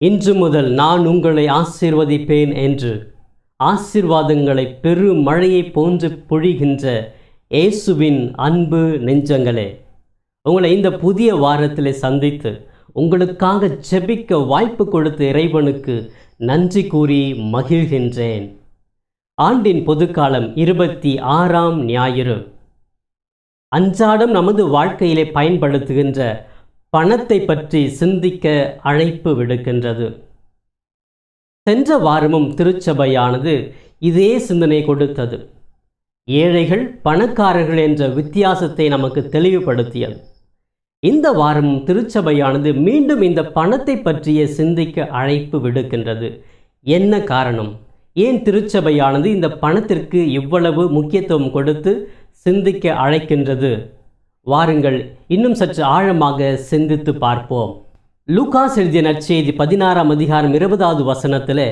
இன்று முதல் நான் உங்களை ஆசீர்வதிப்பேன் என்று ஆசீர்வாதங்களை பெரும் மழையை போன்று பொழிகின்ற இயேசுவின் அன்பு நெஞ்சங்களே, உங்களை இந்த புதிய வாரத்தில் சந்தித்து உங்களுக்காக ஜெபிக்க வாய்ப்பு கொடுத்த இறைவனுக்கு நன்றி கூறி மகிழ்கின்றேன். ஆண்டின் பொதுக்காலம் 26ஆம் ஞாயிறு. அன்றாடம் நமது வாழ்க்கையிலே பயன்படுத்துகின்ற பணத்தை பற்றி சிந்திக்க அழைப்பு விடுக்கின்றது. சென்ற வாரமும் திருச்சபையானது இதே சிந்தனை கொடுத்தது. ஏழைகள் பணக்காரர்கள் என்ற வித்தியாசத்தை நமக்கு தெளிவுபடுத்தியது. இந்த வாரமும் திருச்சபையானது மீண்டும் இந்த பணத்தை பற்றிய சிந்திக்க அழைப்பு விடுக்கின்றது. என்ன காரணம்? ஏன் திருச்சபையானது இந்த பணத்திற்கு இவ்வளவு முக்கியத்துவம் கொடுத்து சிந்திக்க அழைக்கின்றது? வாருங்கள் இன்னும் சற்று ஆழமாக சிந்தித்து பார்ப்போம். லூகாஸ் எழுதிய நற்செய்தி 16ஆம் அதிகாரம் 20வது வசனத்தில்,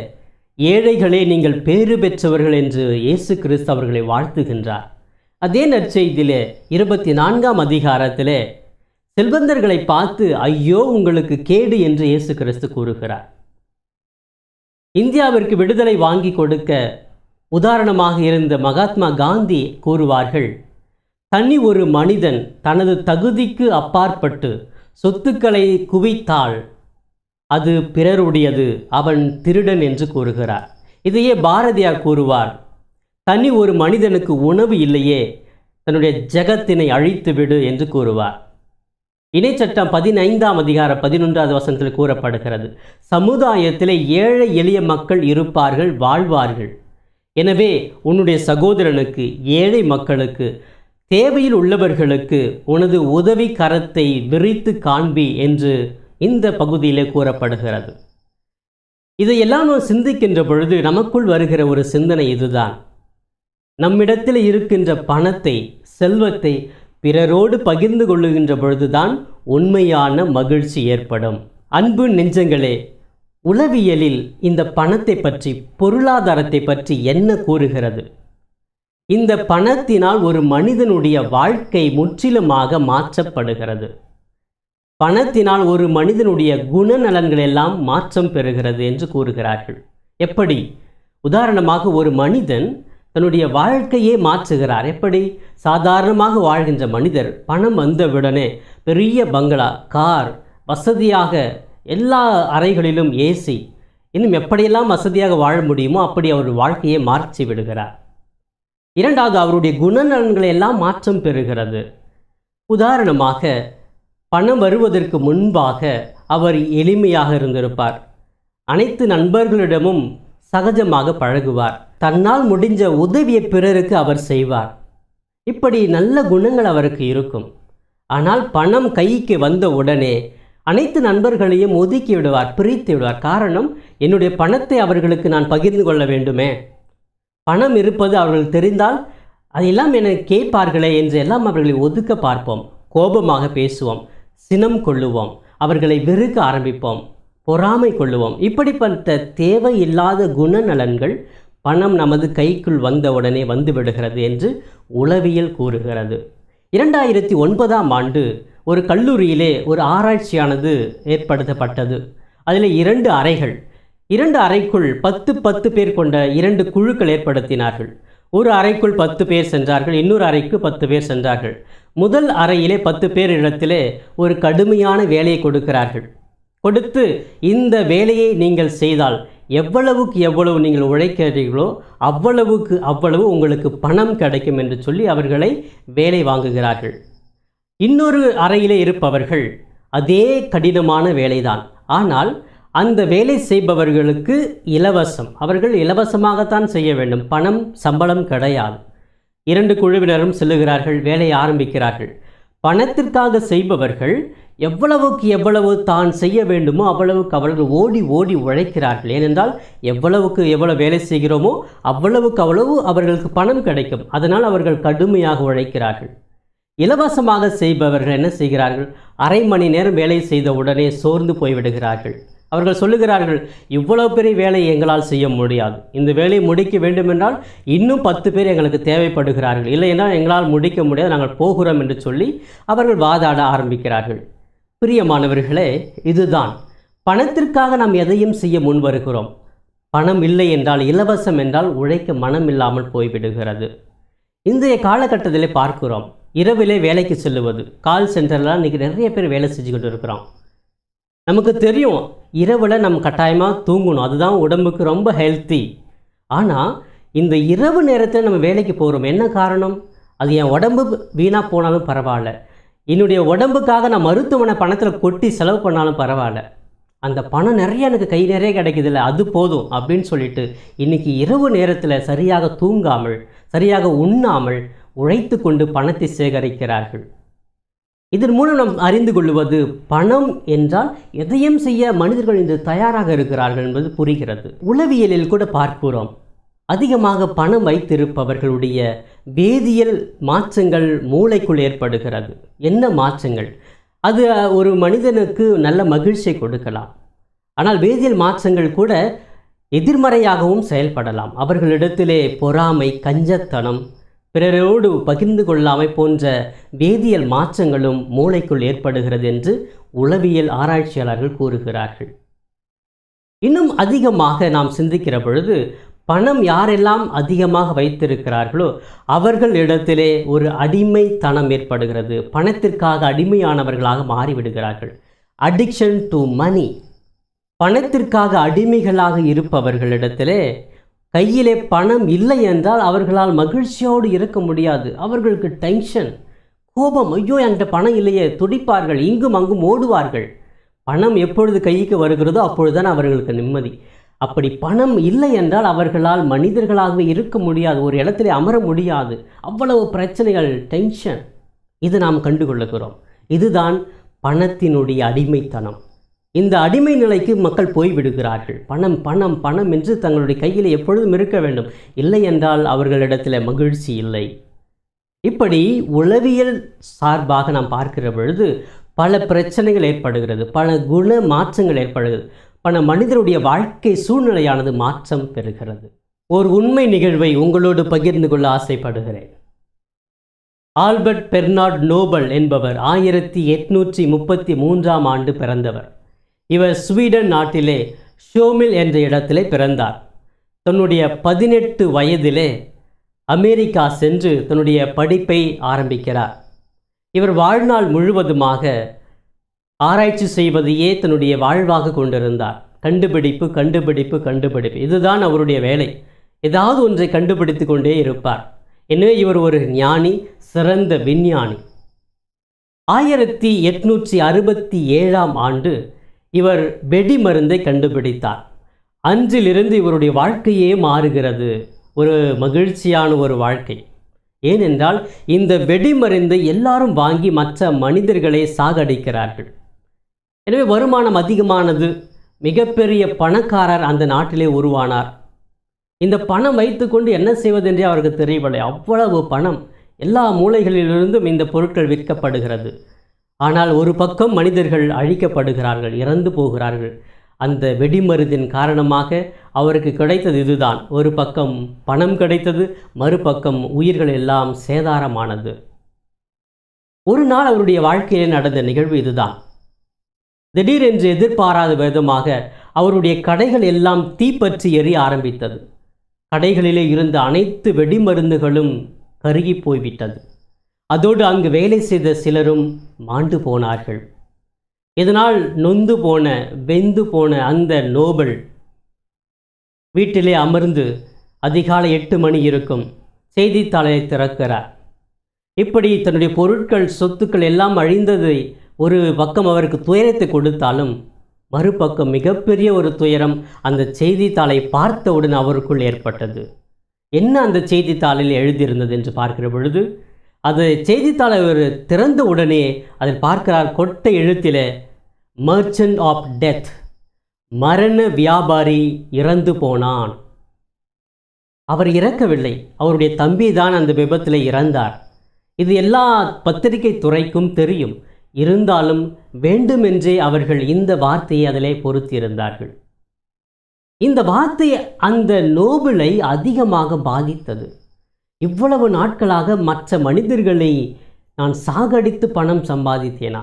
ஏழைகளே நீங்கள் பேறு பெற்றவர்கள் என்று இயேசு கிறிஸ்து அவர்களை வாழ்த்துகின்றார். அதே நற்செய்தியிலே 24ஆம் அதிகாரத்திலே செல்வந்தர்களை பார்த்து ஐயோ உங்களுக்கு கேடு என்று இயேசு கிறிஸ்து கூறுகிறார். இந்தியாவிற்கு விடுதலை வாங்கி கொடுக்க உதாரணமாக இருந்த மகாத்மா காந்தி கூறுவார்கள், தனி ஒரு மனிதன் தனது தகுதிக்கு அப்பாற்பட்டு சொத்துக்களை குவித்தால் அது பிறருடையது, அவன் திருடன் என்று கூறுகிறார். இதையே பாரதியார் கூறுவார், தனி ஒரு மனிதனுக்கு உணவு இல்லையே, தன்னுடைய ஜெகத்தினை அழித்து விடு என்று கூறுவார். இணைச்சட்டம் 15ஆம் அதிகாரம் 11வது வசனத்தில் கூறப்படுகிறது, சமுதாயத்தில் ஏழை எளிய மக்கள் இருப்பார்கள், வாழ்வார்கள். எனவே உன்னுடைய சகோதரனுக்கு, ஏழை மக்களுக்கு, தேவையில் உள்ளவர்களுக்கு உனது உதவி கரத்தை விரித்து காண்பி என்று இந்த பகுதியிலே கூறப்படுகிறது. இதையெல்லாம் நாம் சிந்திக்கின்ற பொழுது நமக்குள் வருகிற ஒரு சிந்தனை இதுதான். நம்மிடத்தில் இருக்கின்ற பணத்தை, செல்வத்தை பிறரோடு பகிர்ந்து கொள்ளுகின்ற பொழுதுதான் உண்மையான மகிழ்ச்சி ஏற்படும். அன்பு நெஞ்சங்களே, உளவியலில் இந்த பணத்தை பற்றி, பொருளாதாரத்தை பற்றி என்ன கூறுகிறது? இந்த பணத்தினால் ஒரு மனிதனுடைய வாழ்க்கை முற்றிலுமாக மாற்றப்படுகிறது. பணத்தினால் ஒரு மனிதனுடைய குணநலன்கள் எல்லாம் மாற்றம் பெறுகிறது என்று கூறுகிறார்கள். எப்படி? உதாரணமாக ஒரு மனிதன் தன்னுடைய வாழ்க்கையே மாற்றுகிறார். எப்படி? சாதாரணமாக வாழ்கின்ற மனிதர் பணம் வந்தவுடனே பெரிய பங்களா, கார், வசதியாக எல்லா அறைகளிலும் ஏசி, இன்னும் எப்படியெல்லாம் வசதியாக வாழ முடியுமோ அப்படி அவர் வாழ்க்கையை மாற்றி விடுகிறார். இரண்டாவது, அவருடைய குணநலன்களை எல்லாம் மாற்றம் பெறுகிறது. உதாரணமாக பணம் வருவதற்கு முன்பாக அவர் எளிமையாக இருந்திருப்பார். அனைத்து நண்பர்களிடமும் சகஜமாக பழகுவார். தன்னால் முடிஞ்ச உதவியை பிறருக்கு அவர் செய்வார். இப்படி நல்ல குணங்கள் அவருக்கு இருக்கும். ஆனால் பணம் கைக்கு வந்த உடனே அனைத்து நண்பர்களையும் ஒதுக்கி விடுவார், பிரித்து விடுவார். காரணம், என்னுடைய பணத்தை அவர்களுக்கு நான் பகிர்ந்து கொள்ள வேண்டுமே, பணம் இருப்பது அவர்கள் தெரிந்தால் அதெல்லாம் என கேட்பார்களே என்று எல்லாம் அவர்களை ஒதுக்க பார்ப்போம். கோபமாக பேசுவோம், சினம் கொள்ளுவோம், அவர்களை வெறுக்க ஆரம்பிப்போம், பொறாமை கொள்ளுவோம். இப்படிப்பட்ட தேவையில்லாத குணநலன்கள் பணம் நமது கைக்குள் வந்தவுடனே வந்துவிடுகிறது என்று உளவியல் கூறுகிறது. 2009ஆம் ஆண்டு ஒரு கல்லூரியிலே ஒரு ஆராய்ச்சியானது ஏற்படுத்தப்பட்டது. அதில் 2 அறைகள், 2 அறைக்குள் 10 பேர் கொண்ட 2 குழுக்கள் ஏற்படுத்தினார்கள். ஒரு அறைக்குள் 10 பேர் சென்றார்கள், இன்னொரு அறைக்கு 10 பேர் சென்றார்கள். முதல் அறையிலே 10 பேர் இடத்திலே ஒரு கடுமையான வேலையை கொடுக்கிறார்கள். கொடுத்து இந்த வேலையை நீங்கள் செய்தால் எவ்வளவுக்கு எவ்வளவு நீங்கள் உழைக்கிறீர்களோ அவ்வளவு உங்களுக்கு பணம் கிடைக்கும் என்று சொல்லி அவர்களை வேலை வாங்குகிறார்கள். இன்னொரு அறையிலே இருப்பவர்கள் அதே கடினமான வேலைதான், ஆனால் அந்த வேலை செய்பவர்களுக்கு இலவசம். அவர்கள் இலவசமாகத்தான் செய்ய வேண்டும், பணம் சம்பளம் கிடையாது. 2 குழுவினரும் செல்லுகிறார்கள், வேலையை ஆரம்பிக்கிறார்கள். பணத்திற்காக செய்பவர்கள் எவ்வளவுக்கு எவ்வளவு தான் செய்ய வேண்டுமோ அவ்வளவுக்கு அவர்கள் ஓடி ஓடி உழைக்கிறார்கள். ஏனென்றால் எவ்வளவுக்கு எவ்வளவு வேலை செய்கிறோமோ அவ்வளவுக்கு அவர்களுக்கு பணம் கிடைக்கும். அதனால் அவர்கள் கடுமையாக உழைக்கிறார்கள். இலவசமாக செய்பவர்கள் என்ன செய்கிறார்கள்? அரை மணி நேரம் வேலை செய்த உடனே சோர்ந்து போய்விடுகிறார்கள். அவர்கள் சொல்லுகிறார்கள், இவ்வளவு பெரிய வேலையை எங்களால் செய்ய முடியாது, இந்த வேலையை முடிக்க வேண்டுமென்றால் இன்னும் 10 பேர் எங்களுக்கு தேவைப்படுகிறார்கள், இல்லை என்றால் எங்களால் முடிக்க முடியாது, நாங்கள் போகிறோம் என்று சொல்லி அவர்கள் வாதாட ஆரம்பிக்கிறார்கள். பிரியமானவர்களே, இதுதான் பணத்திற்காக நாம் எதையும் செய்ய முன் வருகிறோம். பணம் இல்லை என்றால், இலவசம் என்றால் உழைக்க மனம் இல்லாமல் போய்விடுகிறது. இன்றைய காலகட்டத்திலே பார்க்கிறோம், இரவிலே வேலைக்கு செல்லுவது. கால் சென்டர்லாம் இன்றைக்கி நிறைய பேர் வேலை செஞ்சுக்கிட்டு இருக்கிறோம். நமக்கு தெரியும் இரவில் நம்ம கட்டாயமாக தூங்கணும், அதுதான் உடம்புக்கு ரொம்ப ஹெல்த்தி. ஆனால் இந்த இரவு நேரத்தில் நம்ம வேலைக்கு போகிறோம். என்ன காரணம்? அது என் உடம்பு வீணாக போனாலும் பரவாயில்ல, என்னுடைய உடம்புக்காக நான் மருத்துவமனை பணத்தில் கொட்டி செலவு பண்ணாலும் பரவாயில்ல, அந்த பணம் நிறைய எனக்கு கை நிறைய கிடைக்குதில்ல, அது போதும் அப்படின்னு சொல்லிட்டு இன்றைக்கி இரவு நேரத்தில் சரியாக தூங்காமல், சரியாக உண்ணாமல் உழைத்து கொண்டு பணத்தை சேகரிக்கிறார்கள். இதன் மூலம் நாம் அறிந்து கொள்வது, பணம் என்றால் எதையும் செய்ய மனிதர்கள் இன்று தயாராக இருக்கிறார்கள் என்பது புரிகிறது. உளவியலில் கூட பார்க்கிறோம், அதிகமாக பணம் வைத்திருப்பவர்களுடைய வேதியியல் மாற்றங்கள் மூளைக்குள் ஏற்படுகிறது. என்ன மாற்றங்கள்? அது ஒரு மனிதனுக்கு நல்ல மகிழ்ச்சியை கொடுக்கலாம். ஆனால் வேதியியல் மாற்றங்கள் கூட எதிர்மறையாகவும் செயல்படலாம். அவர்களிடத்திலே பொறாமை, கஞ்சத்தனம், பிறரோடு பகிர்ந்து கொள்ளாமை போன்ற வேதியியல் மாற்றங்களும் மூளைக்குள் ஏற்படுகிறது என்று உளவியல் ஆராய்ச்சியாளர்கள் கூறுகிறார்கள். இன்னும் அதிகமாக நாம் சிந்திக்கிற பொழுது, பணம் யாரெல்லாம் அதிகமாக வைத்திருக்கிறார்களோ அவர்களிடத்திலே ஒரு அடிமைத்தனம் ஏற்படுகிறது. பணத்திற்காக அடிமையானவர்களாக மாறிவிடுகிறார்கள். அடிக்ஷன் டு மணி. பணத்திற்காக அடிமைகளாக இருப்பவர்களிடத்திலே கையிலே பணம் இல்லை என்றால் அவர்களால் மகிழ்ச்சியோடு இருக்க முடியாது. அவர்களுக்கு டென்ஷன், கோபம். ஐயோ என்கிட்ட பணம் இல்லையே, துடிப்பார்கள், இங்கும் அங்கும் ஓடுவார்கள். பணம் எப்பொழுது கைக்கு வருகிறதோ அப்பொழுதுதான் அவர்களுக்கு நிம்மதி. அப்படி பணம் இல்லை என்றால் அவர்களால் மனிதர்களாகவே இருக்க முடியாது, ஒரு இடத்துல அமர முடியாது. அவ்வளவு பிரச்சனைகள், டென்ஷன். இது நாம் கண்டுகொள்ளுகிறோம். இதுதான் பணத்தினுடைய அடிமைத்தனம். இந்த அடிமை நிலைக்கு மக்கள் போய்விடுகிறார்கள். பணம் பணம் பணம் என்று தங்களுடைய கையில் எப்பொழுதும் இருக்க வேண்டும். இல்லை என்றால் அவர்களிடத்தில் மகிழ்ச்சி இல்லை. இப்படி உளவியல் சார்பாக நாம் பார்க்கிற பொழுது பல பிரச்சனைகள் ஏற்படுகிறது, பல குண மாற்றங்கள் ஏற்படுகிறது. பல மனிதருடைய வாழ்க்கை சூழ்நிலையானது மாற்றம் பெறுகிறது. ஒரு உண்மை நிகழ்வை உங்களோடு பகிர்ந்து கொள்ள ஆசைப்படுகிறேன். ஆல்பர்ட் பெர்னார்ட் நோபல் என்பவர் 1833ஆம் ஆண்டு பிறந்தவர். இவர் ஸ்வீடன் நாட்டிலே ஷோமில் என்ற இடத்திலே பிறந்தார். தன்னுடைய 18 வயதிலே அமெரிக்கா சென்று தன்னுடைய படிப்பை ஆரம்பிக்கிறார். இவர் வாழ்நாள் முழுவதுமாக ஆராய்ச்சி செய்வதையே தன்னுடைய வாழ்வாக கொண்டிருந்தார். கண்டுபிடிப்பு கண்டுபிடிப்பு கண்டுபிடிப்பு, இதுதான் அவருடைய வேலை. ஏதாவது ஒன்றை கண்டுபிடித்து கொண்டே இருப்பார். எனவே இவர் ஒரு ஞானி, சிறந்த விஞ்ஞானி. 1867ஆம் ஆண்டு இவர் வெடி மருந்தை கண்டுபிடித்தார். அன்றிலிருந்து இவருடைய வாழ்க்கையே மாறுகிறது. ஒரு மகிழ்ச்சியான ஒரு வாழ்க்கை. ஏனென்றால் இந்த வெடி மருந்தை எல்லாரும் வாங்கி மற்ற மனிதர்களை சாகடிக்கிறார்கள். எனவே வருமானம் அதிகமானது. மிகப்பெரிய பணக்காரர் அந்த நாட்டிலே உருவானார். இந்த பணம் வைத்துக்கொண்டு என்ன செய்வதென்றே அவருக்கு தெரியவில்லை. அவ்வளவு பணம், எல்லா மூலைகளிலிருந்தும் இந்த பொருட்கள் விற்கப்படுகிறது. ஆனால் ஒரு பக்கம் மனிதர்கள் அழிக்கப்படுகிறார்கள், இறந்து போகிறார்கள். அந்த வெடிமருந்தின் காரணமாக அவருக்கு கிடைத்தது இதுதான். ஒரு பக்கம் பணம் கிடைத்தது, மறுபக்கம் உயிர்கள் எல்லாம் சேதாரமானது. ஒரு நாள் அவருடைய வாழ்க்கையில் நடந்த நிகழ்வு இதுதான். திடீரென்று எதிர்பாராத விதமாக அவருடைய கடைகள் எல்லாம் தீப்பற்றி எரிய ஆரம்பித்தது. கடைகளிலே இருந்த அனைத்து வெடிமருந்துகளும் கருகி போய்விட்டது. அதோடு அங்கு வேலை செய்த சிலரும் மாண்டு போனார்கள். இதனால் நொந்து போன, வெந்து போன அந்த நோபல் வீட்டிலே அமர்ந்து அதிகாலை 8 மணி இருக்கும், செய்தித்தாளை திறக்கிறார். இப்படி தன்னுடைய பொருட்கள், சொத்துக்கள் எல்லாம் அழிந்ததை ஒரு பக்கம் அவருக்கு துயரத்தை கொடுத்தாலும், மறுபக்கம் மிகப்பெரிய ஒரு துயரம் அந்த செய்தித்தாளை பார்த்தவுடன் அவருக்குள் ஏற்பட்டது. என்ன அந்த செய்தித்தாளில் எழுதியிருந்தது என்று பார்க்கிற பொழுது, அது செய்தித்தாளை அவர் திறந்த உடனே அதில் பார்க்கிறார், கொட்ட எழுத்திலே மர்ச்சன்ட் ஆஃப் டெத், மரண வியாபாரி இறந்து போனான். அவர் இறக்கவில்லை, அவருடைய தம்பி தான் அந்த விபத்தில் இறந்தார். இது எல்லா பத்திரிகை துறைக்கும் தெரியும். இருந்தாலும் வேண்டுமென்றே அவர்கள் இந்த வார்த்தையை அதிலே பொருத்தியிருந்தார்கள். இந்த வார்த்தை அந்த நோபலை அதிகமாக பாதித்தது. இவ்வளவு நாட்களாக மற்ற மனிதர்களை நான் சாகடித்து பணம் சம்பாதித்தேனா?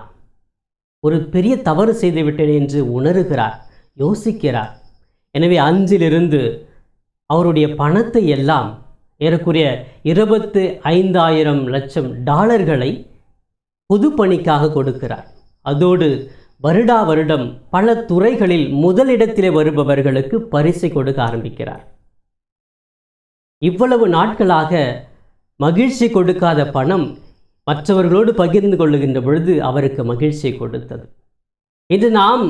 ஒரு பெரிய தவறு செய்துவிட்டேன் என்று உணர்கிறார், யோசிக்கிறார். எனவே அஞ்சிலிருந்து அவருடைய பணத்தை எல்லாம் ஏறக்குறைய 25,000,000 பொது பணிக்காக கொடுக்கிறார். அதோடு வருடா வருடம் பல துறைகளில் முதலிடத்திலே வருபவர்களுக்கு பரிசை கொடுக்க ஆரம்பிக்கிறார். இவ்வளவு நாட்களாக மகிழ்ச்சி கொடுக்காத பணம் மற்றவர்களோடு பகிர்ந்து கொள்ளுகின்ற பொழுது அவருக்கு மகிழ்ச்சியை கொடுத்தது. இன்று நாம்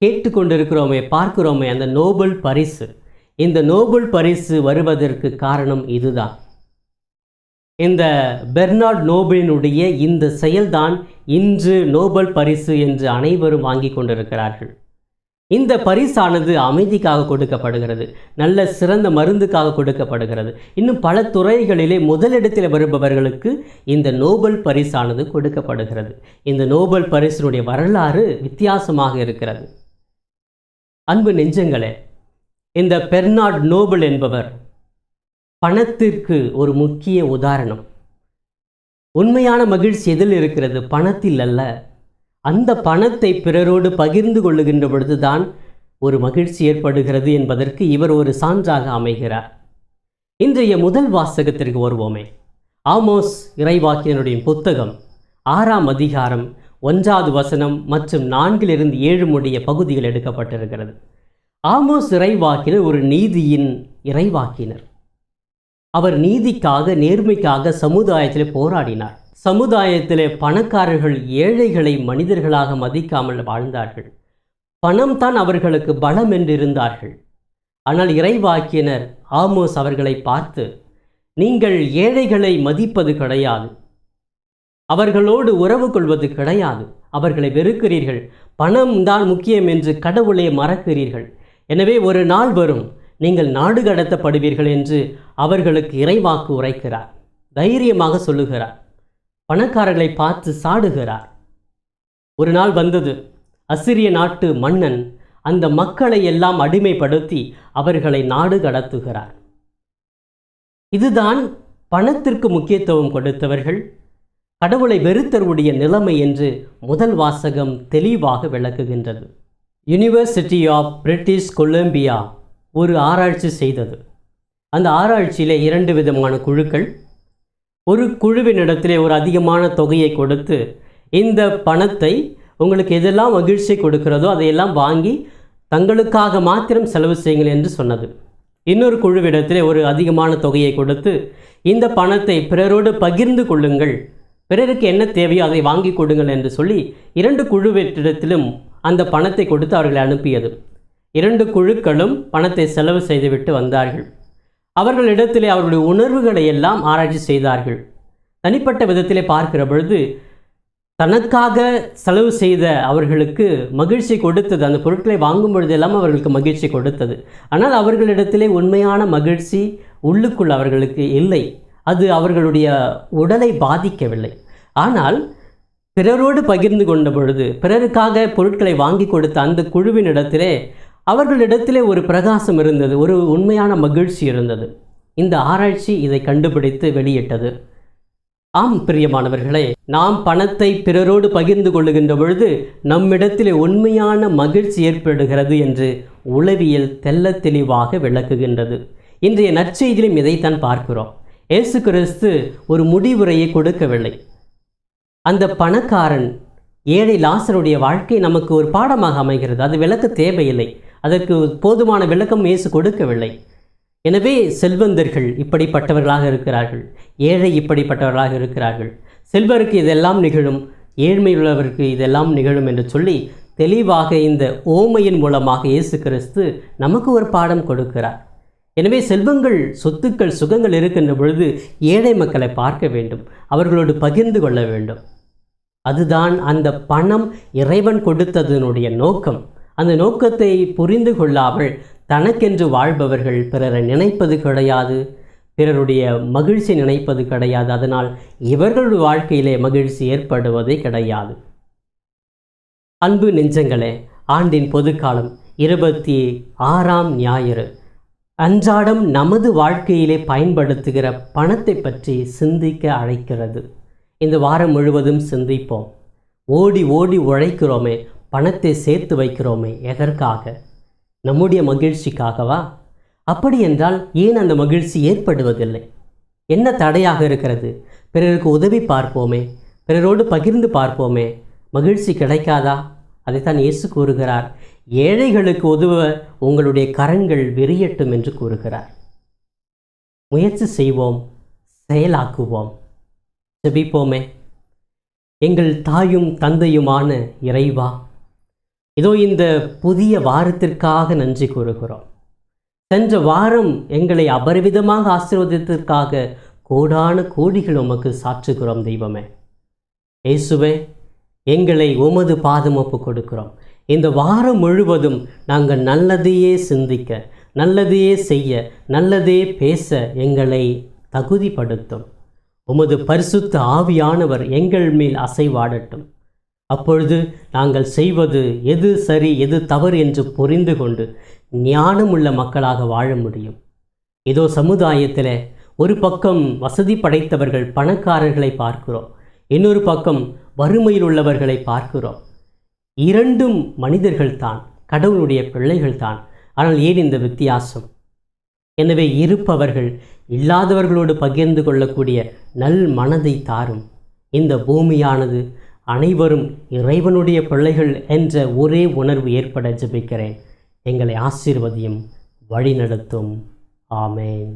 கேட்டுக்கொண்டிருக்கிறோமே, பார்க்கிறோமே அந்த நோபல் பரிசு. இந்த நோபல் பரிசு வருவதற்கு காரணம் இதுதான். இந்த பெர்னார்ட் நோபலினுடைய இந்த செயல்தான் இன்று நோபல் பரிசு என்று அனைவரும் வாங்கி கொண்டிருக்கிறார்கள். இந்த பரிசானது அமைதிக்காக கொடுக்கப்படுகிறது, நல்ல சிறந்த மருந்துக்காக கொடுக்கப்படுகிறது. இன்னும் பல துறைகளிலே முதலிடத்தில் வருபவர்களுக்கு இந்த நோபல் பரிசானது கொடுக்கப்படுகிறது. இந்த நோபல் பரிசினுடைய வரலாறு வித்தியாசமாக இருக்கிறது. அன்பு நெஞ்சங்களே, இந்த பெர்னார்ட் நோபல் என்பவர் பணத்திற்கு ஒரு முக்கிய உதாரணம். உண்மையான மகிழ்ச்சி எதில் இருக்கிறது? பணத்தில் அல்ல. அந்த பணத்தை பிறரோடு பகிர்ந்து கொள்ளுகின்ற பொழுதுதான் ஒரு மகிழ்ச்சி ஏற்படுகிறது என்பதற்கு இவர் ஒரு சான்றாக அமைகிறார். இன்றைய முதல் வாசகத்திற்கு வருவோமே. ஆமோஸ் இறைவாக்கினருடைய புத்தகம் 6ஆம் அதிகாரம் 1வது வசனம் மற்றும் 4லிருந்து 7 முடிய பகுதிகள் எடுக்கப்பட்டிருக்கிறது. ஆமோஸ் இறைவாக்கினர் ஒரு நீதியின் இறைவாக்கினர். அவர் நீதிக்காக, நேர்மைக்காக சமுதாயத்தில் போராடினார். சமுதாயத்திலே பணக்காரர்கள் ஏழைகளை மனிதர்களாக மதிக்காமல் வாழ்ந்தார்கள். பணம் தான் அவர்களுக்கு பலம் என்றிருந்தார்கள். ஆனால் இறைவாக்கினர் ஆமோஸ் அவர்களை பார்த்து, நீங்கள் ஏழைகளை மதிப்பது கிடையாது, அவர்களோடு உறவு கொள்வது கிடையாது, அவர்களை வெறுக்கிறீர்கள், பணம் தான் முக்கியம் என்று கடவுளை மறக்கிறீர்கள். எனவே ஒரு நாள் வரும், நீங்கள் நாடு கடத்தப்படுவீர்கள் என்று அவர்களுக்கு இறைவாக்கு உரைக்கிறார். தைரியமாக சொல்லுகிறார். பணக்காரர்களை பார்த்து சாடுகிறார். ஒரு நாள் வந்தது, அசிரிய நாட்டு மன்னன் அந்த மக்களை எல்லாம் அடிமைப்படுத்தி அவர்களை நாடு கடத்துகிறார். இதுதான் பணத்திற்கு முக்கியத்துவம் கொடுத்தவர்கள், கடவுளை வெறுத்தருடைய நிலைமை என்று முதல் வாசகம் தெளிவாக விளக்குகின்றது. யூனிவர்சிட்டி ஆஃப் பிரிட்டிஷ் கொலம்பியா ஒரு ஆராய்ச்சி செய்தது. அந்த ஆராய்ச்சியிலே 2 விதமான குழுக்கள். ஒரு குழுவினிடத்திலே ஒரு அதிகமான தொகையை கொடுத்து, இந்த பணத்தை உங்களுக்கு எதெல்லாம் மகிழ்ச்சி கொடுக்கிறதோ அதையெல்லாம் வாங்கி தங்களுக்காக மாத்திரம் செலவு செய்யுங்கள் என்று சொன்னது. இன்னொரு குழுவிடத்திலே ஒரு அதிகமான தொகையை கொடுத்து, இந்த பணத்தை பிறரோடு பகிர்ந்து கொள்ளுங்கள், பிறருக்கு என்ன தேவையோ அதை வாங்கி கொடுங்கள் என்று சொல்லி 2 குழுவிடத்திலும் அந்த பணத்தை கொடுத்து அவர்களை அனுப்பியது. 2 குழுக்களும் பணத்தை செலவு செய்துவிட்டு வந்தார்கள். அவர்களிடத்திலே அவர்களுடைய உணர்வுகளை எல்லாம் ஆராய்ச்சி செய்தார்கள். தனிப்பட்ட விதத்திலே பார்க்கிற பொழுது தனக்காக செலவு செய்த அவர்களுக்கு மகிழ்ச்சி கொடுத்தது, அந்த பொருட்களை வாங்கும் பொழுதெல்லாம் அவர்களுக்கு மகிழ்ச்சி கொடுத்தது. ஆனால் அவர்களிடத்திலே உண்மையான மகிழ்ச்சி உள்ளுக்குள் அவர்களுக்கு இல்லை. அது அவர்களுடைய உடலை பாதிக்கவில்லை. ஆனால் பிறரோடு பகிர்ந்து கொண்ட பொழுது, பிறருக்காக பொருட்களை வாங்கி கொடுத்த அந்த குழுவினிடத்திலே அவர்களிடத்திலே ஒரு பிரகாசம் இருந்தது, ஒரு உண்மையான மகிழ்ச்சி இருந்தது. இந்த ஆராய்ச்சி இதை கண்டுபிடித்து வெளியிட்டது. ஆம் பிரியமானவர்களே, நாம் பணத்தை பிறரோடு பகிர்ந்து கொள்ளுகின்ற பொழுது நம்மிடத்திலே உண்மையான மகிழ்ச்சி ஏற்படுகிறது என்று உளவியல் தெள்ள தெளிவாக விளக்குகின்றது. இன்றைய நற்செய்தியிலும் இதைத்தான் பார்க்கிறோம். இயேசு கிறிஸ்து ஒரு முடிவுரையை கொடுக்கவில்லை. அந்த பணக்காரன் ஏழை லாசருடைய வாழ்க்கை நமக்கு ஒரு பாடமாக அமைகிறது. அது விளக்க தேவையில்லை, அதற்கு போதுமான விளக்கம் இயேசு கொடுக்கவில்லை. எனவே செல்வந்தர்கள் இப்படிப்பட்டவர்களாக இருக்கிறார்கள், ஏழை இப்படிப்பட்டவர்களாக இருக்கிறார்கள், செல்வருக்கு இதெல்லாம் நிகழும், ஏழ்மையுள்ளவருக்கு இதெல்லாம் நிகழும் என்று சொல்லி தெளிவாக இந்த ஓமையின் மூலமாக இயேசு கிறிஸ்து நமக்கு ஒரு பாடம் கொடுக்கிறார். எனவே செல்வங்கள், சொத்துக்கள், சுகங்கள் இருக்கின்ற பொழுது ஏழை மக்களை பார்க்க வேண்டும், அவர்களோடு பகிர்ந்து கொள்ள வேண்டும். அதுதான் அந்த பணம் இறைவன் கொடுத்ததனுடைய நோக்கம். அந்த நோக்கத்தை புரிந்து கொள்ளாமல் தனக்கென்று வாழ்பவர்கள் பிறரை நினைப்பது கிடையாது, பிறருடைய மகிழ்ச்சி நினைப்பது கிடையாது. அதனால் இவர்களுடைய வாழ்க்கையிலே மகிழ்ச்சி ஏற்படுவதே கிடையாது. அன்பு நெஞ்சங்களே, ஆண்டின் பொதுக்காலம் 26ஆம் ஞாயிறு அன்றாடம் நமது வாழ்க்கையிலே பயன்படுத்துகிற பணத்தை பற்றி சிந்திக்க அழைக்கிறது. இந்த வாரம் முழுவதும் சிந்திப்போம். ஓடி ஓடி உழைக்கிறோமே, பணத்தை சேர்த்து வைக்கிறோமே, எதற்காக? நம்முடைய மகிழ்ச்சிக்காகவா? அப்படி என்றால் ஏன் அந்த மகிழ்ச்சி ஏற்படுவதில்லை? என்ன தடையாக இருக்கிறது? பிறருக்கு உதவி பார்ப்போமே, பிறரோடு பகிர்ந்து பார்ப்போமே, மகிழ்ச்சி கிடைக்காதா? அதைத்தான் இயேசு கூறுகிறார், ஏழைகளுக்கு உதவ உங்களுடைய கரங்கள் விரியட்டும் என்று கூறுகிறார். முயற்சி செய்வோம், செயலாக்குவோம். ஜெபிப்போமே. எங்கள் தாயும் தந்தையுமான இறைவா, இதோ இந்த புதிய வாரத்திற்காக நன்றி கூறுகிறோம். சென்ற வாரம் எங்களை அபரிவிதமாக ஆசீர்வதித்ததற்காக கோடான கோடிகள் உமக்கு சாற்றுகிறோம் தெய்வமே. இயேசுவே, எங்களை உமது பாதம் ஒப்பு கொடுக்கிறோம். இந்த வாரம் முழுவதும் நாங்கள் நல்லதையே சிந்திக்க, நல்லதையே செய்ய, நல்லதே பேச எங்களை தகுதிப்படுத்தும். உமது பரிசுத்த ஆவியானவர் எங்கள் மேல் அசைவாடட்டும். அப்பொழுது நாங்கள் செய்வது எது சரி எது தவறு என்று புரிந்து கொண்டு ஞானமுள்ள மக்களாக வாழ முடியும். இதோ சமுதாயத்தில் ஒரு பக்கம் வசதி படைத்தவர்கள் பணக்காரர்களை பார்க்கிறோம், இன்னொரு பக்கம் வறுமையில் உள்ளவர்களை பார்க்கிறோம். இரண்டும் மனிதர்கள்தான், கடவுளுடைய பிள்ளைகள்தான். ஆனால் ஏன் இந்த வித்தியாசம்? எனவே இருப்பவர்கள் இல்லாதவர்களோடு பகிர்ந்து கொள்ளக்கூடிய நல் மனதை தாரும். இந்த பூமியானது அனைவரும் இறைவனுடைய பிள்ளைகள் என்ற ஒரே உணர்வு ஏற்பட ஜெபிக்கிறேன். எங்களை ஆசீர்வதியும், வழிநடத்தும். ஆமேன்.